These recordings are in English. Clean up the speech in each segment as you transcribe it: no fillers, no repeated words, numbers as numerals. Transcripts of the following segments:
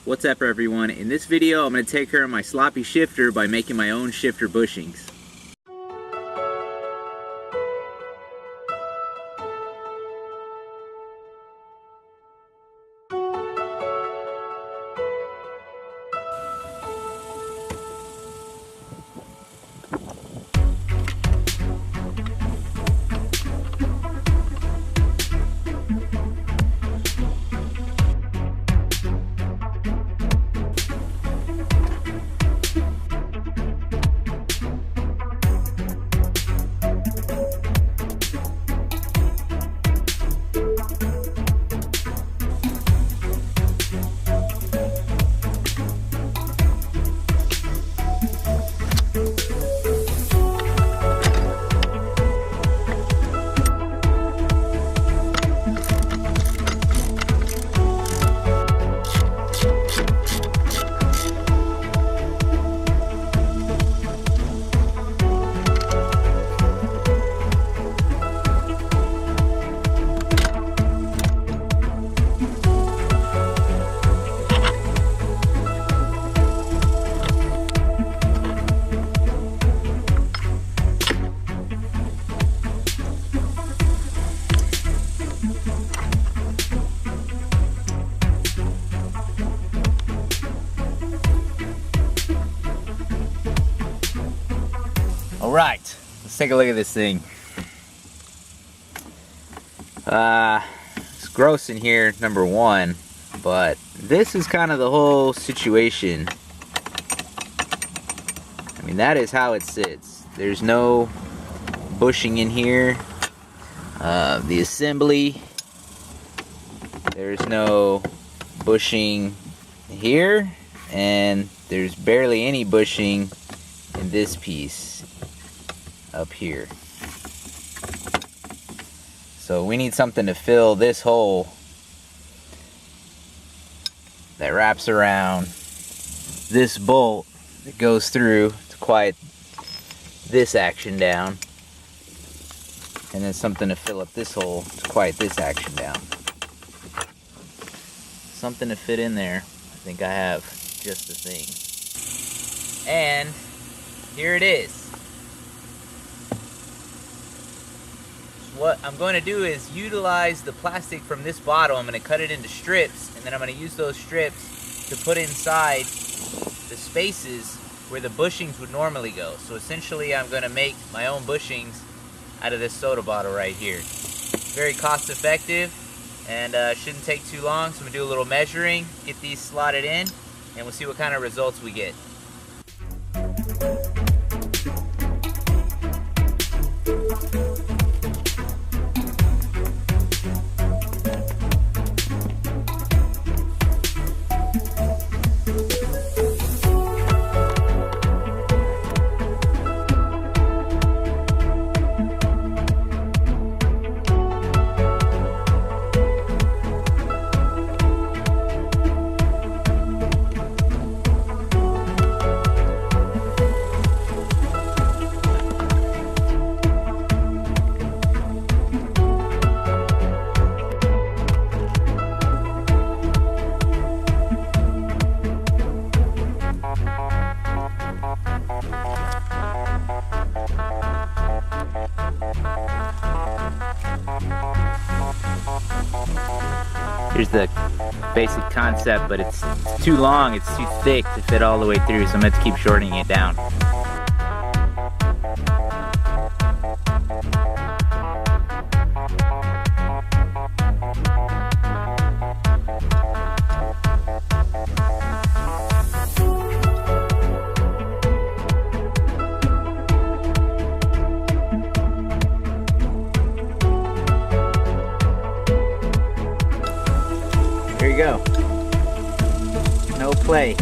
What's up everyone? In this video I'm going to take care of my sloppy shifter by making my own shifter bushings. Alright, let's take a look at this thing. It's gross in here, number one, but this is kind of the whole situation. I mean, that is how it sits. There's no bushing in here. The assembly, there's no bushing here, and there's barely any bushing in this piece up here. So we need something to fill this hole that wraps around this bolt that goes through to quiet this action down, and then something to fill up this hole to quiet this action down. Something to fit in there. I think I have just the thing. And here it is. What I'm going to do is utilize the plastic from this bottle. I'm going to cut it into strips, and then I'm going to use those strips to put inside the spaces where the bushings would normally go. So essentially I'm going to make my own bushings out of this soda bottle right here. Very cost effective and shouldn't take too long. So I'm going to do a little measuring, get these slotted in, and we'll see what kind of results we get. Here's the basic concept, but it's too long, it's too thick to fit all the way through, so I'm going to have to keep shortening it down. Here you go. No play.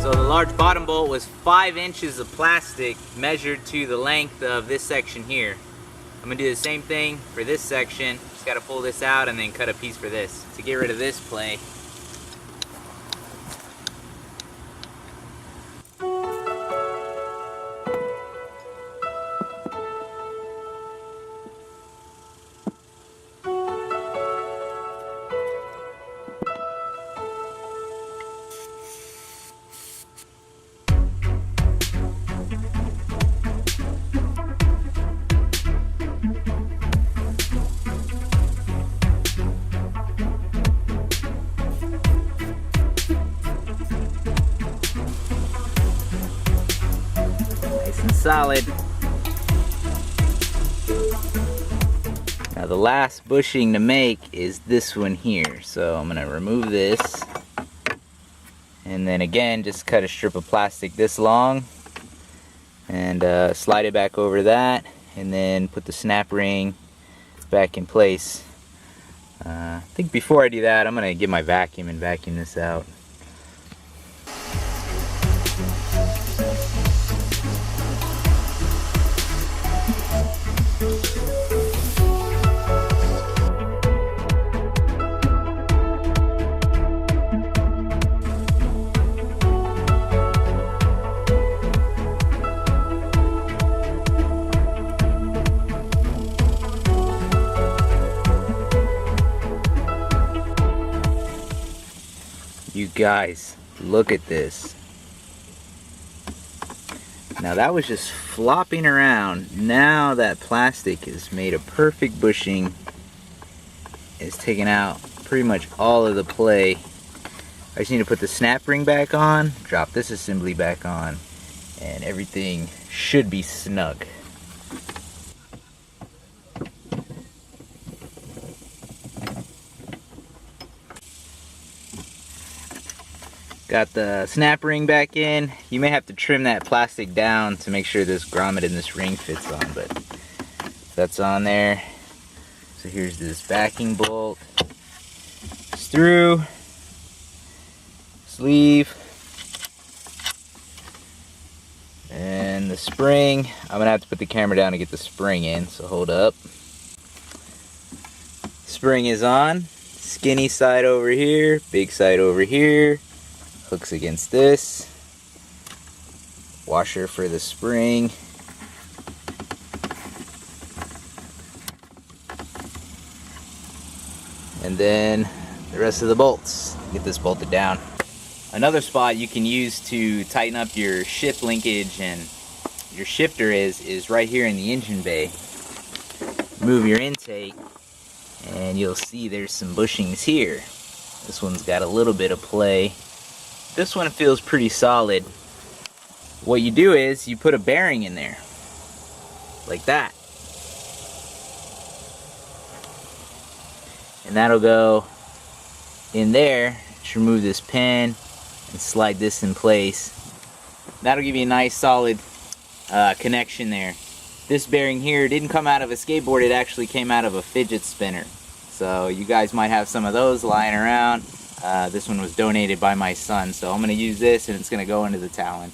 So the large bottom bolt was 5 inches of plastic measured to the length of this section here. I'm gonna do the same thing for this section. Just gotta pull this out and then cut a piece for this. To get rid of this play, solid. Now the last bushing to make is this one here. So I'm gonna remove this. And then again, just cut a strip of plastic this long. And slide it back over that. And then put the snap ring back in place. I think before I do that, I'm gonna get my vacuum and vacuum this out. You guys, look at this. Now that was just flopping around. Now that plastic has made a perfect bushing. It's taken out pretty much all of the play. I just need to put the snap ring back on, drop this assembly back on, and everything should be snug. Got the snap ring back in. You may have to trim that plastic down to make sure this grommet and this ring fits on, but that's on there. So here's this backing bolt. Screw, sleeve, and the spring. I'm gonna have to put the camera down to get the spring in, so hold up. Spring is on. Skinny side over here, big side over here. Hooks against this. Washer for the spring. And then the rest of the bolts. Get this bolted down. Another spot you can use to tighten up your shift linkage and your shifter is right here in the engine bay. Move your intake and you'll see there's some bushings here. This one's got a little bit of play. This one feels pretty solid. What you do is you put a bearing in there, like that. And that'll go in there. Just remove this pin and slide this in place. That'll give you a nice solid connection there. This bearing here didn't come out of a skateboard, it actually came out of a fidget spinner. So you guys might have some of those lying around. This one was donated by my son, so I'm going to use this and it's going to go into the Talon.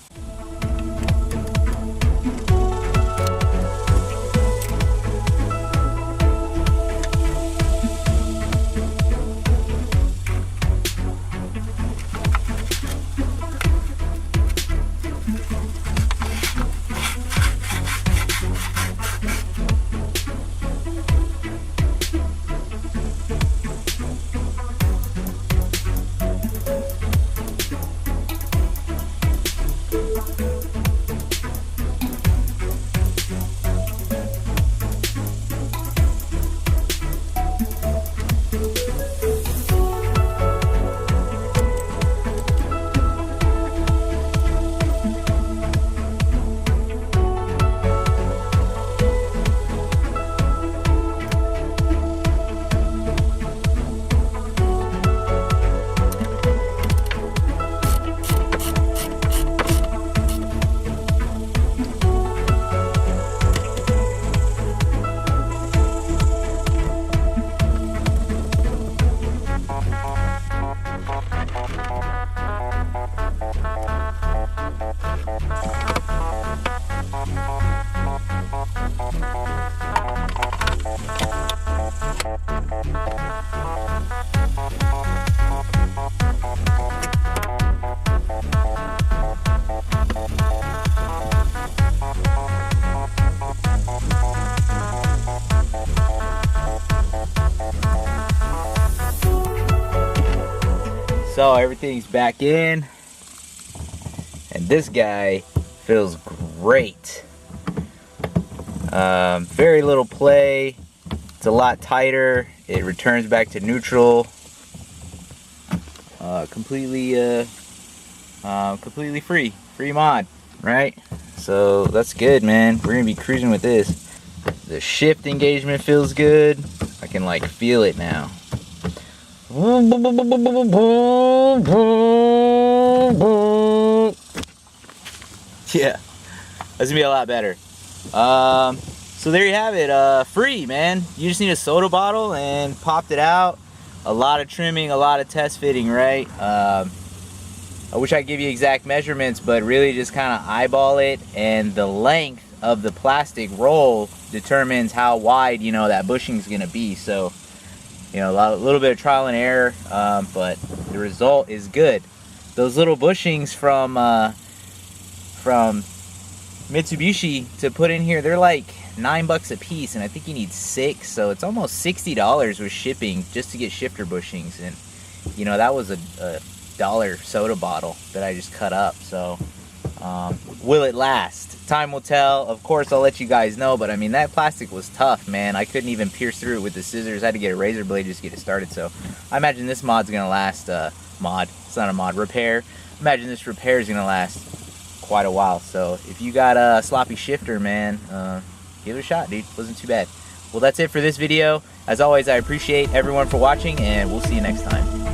So everything's back in, and this guy feels great. Very little play. It's a lot tighter. It returns back to neutral. Completely free mod, right? So that's good, man. We're gonna be cruising with this. The shift engagement feels good. I can like feel it now. Yeah, that's gonna be a lot better. So there you have it, free, man. You just need a soda bottle and popped it out. A lot of trimming, a lot of test fitting, right? I wish I could give you exact measurements, but really just kind of eyeball it, and the length of the plastic roll determines how wide, you know, that bushing is gonna be. So, you know, a little bit of trial and error, but the result is good. Those little bushings from Mitsubishi to put in here, they're like $9 a piece, and I think you need 6, so it's almost $60 with shipping just to get shifter bushings. And you know, that was a $1 soda bottle that I just cut up. So will it last? Time will tell. Of course, I'll let you guys know, but I mean, that plastic was tough, man. I couldn't even pierce through it with the scissors. I had to get a razor blade just to get it started. So I imagine this mod's gonna last, it's not a mod, repair. Imagine this repair is gonna last quite a while. So if you got a sloppy shifter, man, give it a shot, dude. Wasn't too bad. Well, that's it for this video. As always, I appreciate everyone for watching, and we'll see you next time.